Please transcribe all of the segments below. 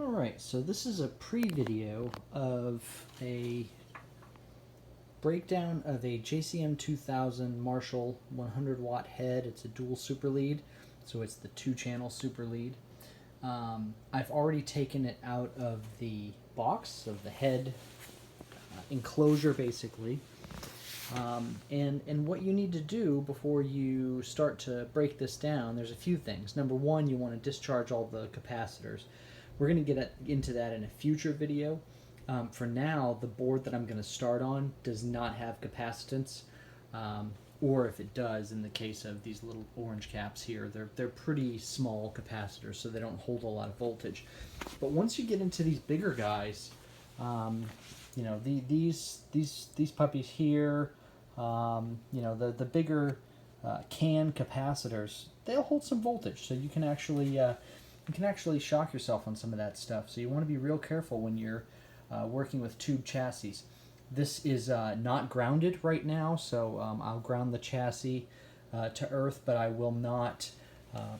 Alright, so this is a pre-video of a breakdown of a JCM 2000 Marshall 100 watt head. It's a dual super lead, so it's the 2-channel super lead. I've already taken it out of the box, of the head enclosure basically. And what you need to do before you start to break this down, there's a few things. Number one, you want to discharge all the capacitors. We're going to get into that in a future video. For now, the board that I'm going to start on does not have capacitance, or if it does, in the case of these little orange caps here, they're pretty small capacitors, so they don't hold a lot of voltage. But once you get into these bigger guys, you know, these puppies here, you know, the bigger can capacitors, they'll hold some voltage, so you can actually shock yourself on some of that stuff. So you want to be real careful when you're working with tube chassis. This is not grounded right now, so I'll ground the chassis to earth, but I will not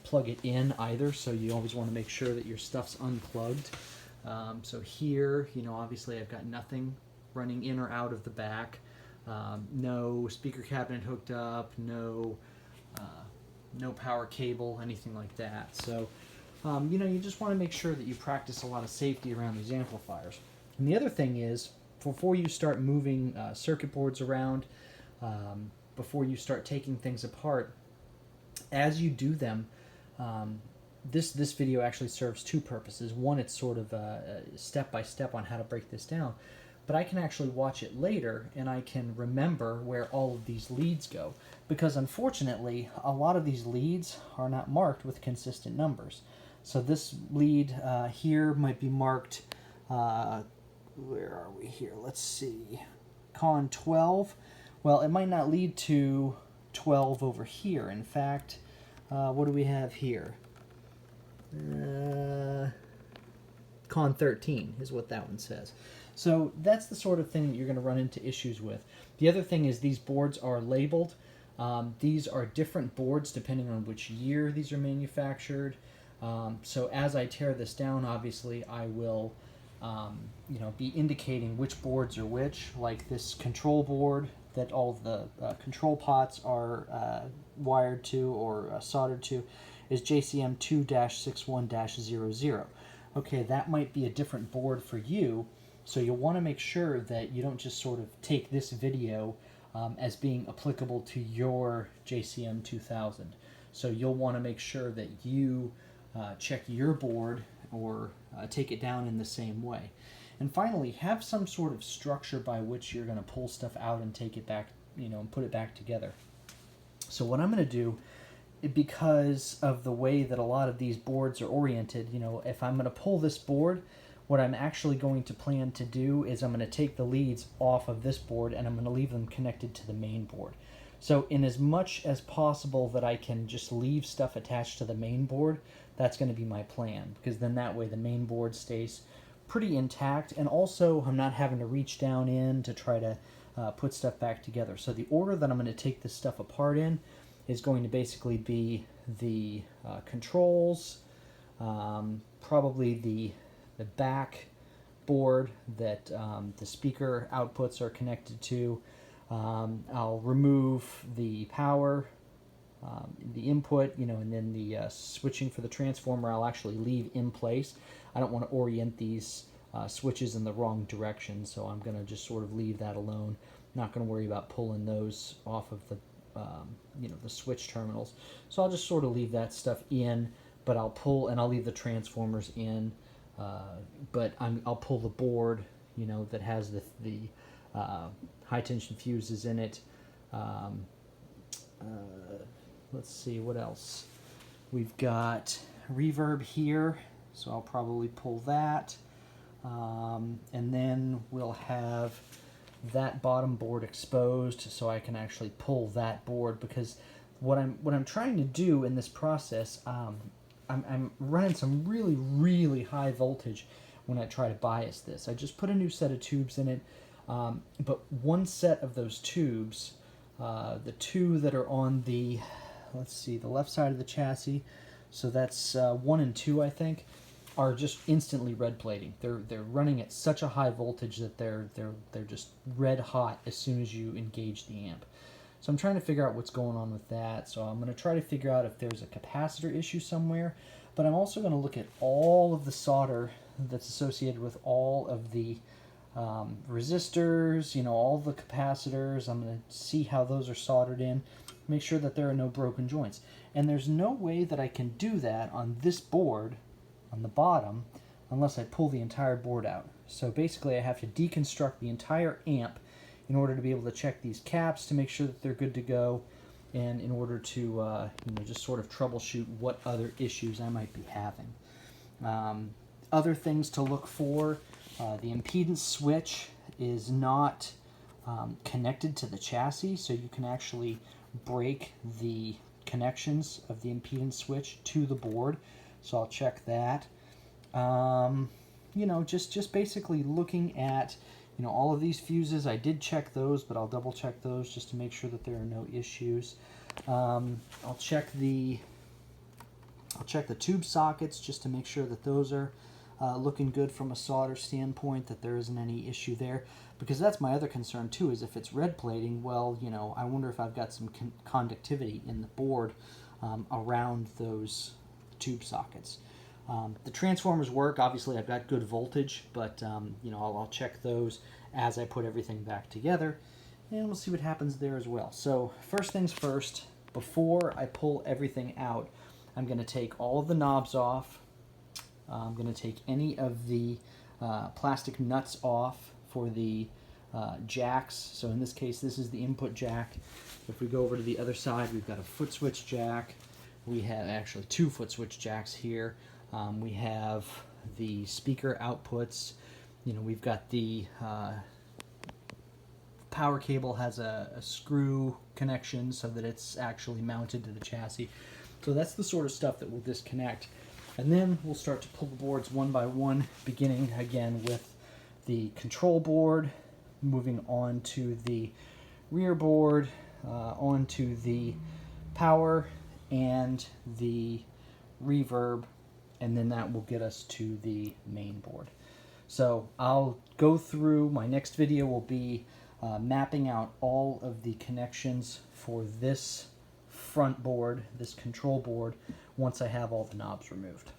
plug it in either, so you always want to make sure that your stuff's unplugged. So here, you know, obviously I've got nothing running in or out of the back. No speaker cabinet hooked up, no power cable, anything like that. So, you know, you just want to make sure that you practice a lot of safety around these amplifiers. And the other thing is, before you start moving circuit boards around, before you start taking things apart, as you do them, this video actually serves two purposes. One, it's sort of step-by-step on how to break this down, but I can actually watch it later and I can remember where all of these leads go, because unfortunately a lot of these leads are not marked with consistent numbers. So this lead here might be marked, where are we here? Let's see, con 12. Well, it might not lead to 12 over here. In fact, what do we have here? Con 13 is what that one says. So that's the sort of thing that you're going to run into issues with. The other thing is these boards are labeled. These are different boards depending on which year these are manufactured. So as I tear this down, obviously I will you know, be indicating which boards are which, like this control board that all the control pots are wired to or soldered to is JCM 2-61-00. Okay, that might be a different board for you, so you'll want to make sure that you don't just sort of take this video as being applicable to your JCM 2000. So you'll want to make sure that you check your board or take it down in the same way. And finally, have some sort of structure by which you're going to pull stuff out and take it back, you know, and put it back together. So what I'm going to do, because of the way that a lot of these boards are oriented, you know, if I'm going to pull this board, what I'm actually going to plan to do is I'm going to take the leads off of this board and I'm going to leave them connected to the main board. So in as much as possible that I can just leave stuff attached to the main board, that's going to be my plan, because then that way the main board stays pretty intact, and also I'm not having to reach down in to try to put stuff back together. So the order that I'm going to take this stuff apart in is going to basically be the controls, probably the back board that the speaker outputs are connected to. I'll remove the power, the input, you know, and then the switching for the transformer I'll actually leave in place. I don't want to orient these switches in the wrong direction, so I'm going to just sort of leave that alone. Not going to worry about pulling those off of the you know, the switch terminals. So I'll just sort of leave that stuff in, but I'll pull, and I'll leave the transformers in, but I'll pull the board, you know, that has the high tension fuses in it. Let's see what else. We've got reverb here, so I'll probably pull that. And then we'll have that bottom board exposed, so I can actually pull that board, because what I'm trying to do in this process, I'm running some really high voltage when I try to bias this. I just put a new set of tubes in it, but one set of those tubes, the two that are on the, let's see, the left side of the chassis, so that's 1 and 2, I think. are just instantly red plating. They're running at such a high voltage that they're just red hot as soon as you engage the amp. So I'm trying to figure out what's going on with that. So I'm going to try to figure out if there's a capacitor issue somewhere, but I'm also going to look at all of the solder that's associated with all of the resistors, all the capacitors. I'm going to see how those are soldered in, make sure that there are no broken joints. And there's no way that I can do that on this board on the bottom unless I pull the entire board out. So basically I have to deconstruct the entire amp in order to be able to check these caps to make sure that they're good to go, and in order to just sort of troubleshoot what other issues I might be having. Other things to look for, the impedance switch is not connected to the chassis, so you can actually break the connections of the impedance switch to the board. So I'll check that. Just basically looking at all of these fuses. I did check those, but I'll double check those just to make sure that there are no issues. I'll check the tube sockets just to make sure that those are looking good from a solder standpoint, that there isn't any issue there, because that's my other concern too, is if it's red plating, well, I wonder if I've got some conductivity in the board around those tube sockets. The transformers work. Obviously I've got good voltage, but I'll check those as I put everything back together, and we'll see what happens there as well. So first things first, before I pull everything out, I'm going to take all of the knobs off. I'm going to take any of the plastic nuts off for the jacks. So in this case, this is the input jack. If we go over to the other side, we've got a foot switch jack. We have actually two foot switch jacks here. We have the speaker outputs. We've got the power cable has a screw connection so that it's actually mounted to the chassis. So that's the sort of stuff that we'll disconnect. And then we'll start to pull the boards one by one, beginning again with the control board, moving on to the rear board, onto the power and the reverb, and then that will get us to the main board. So I'll go through, my next video will be mapping out all of the connections for this front board, this control board, once I have all the knobs removed.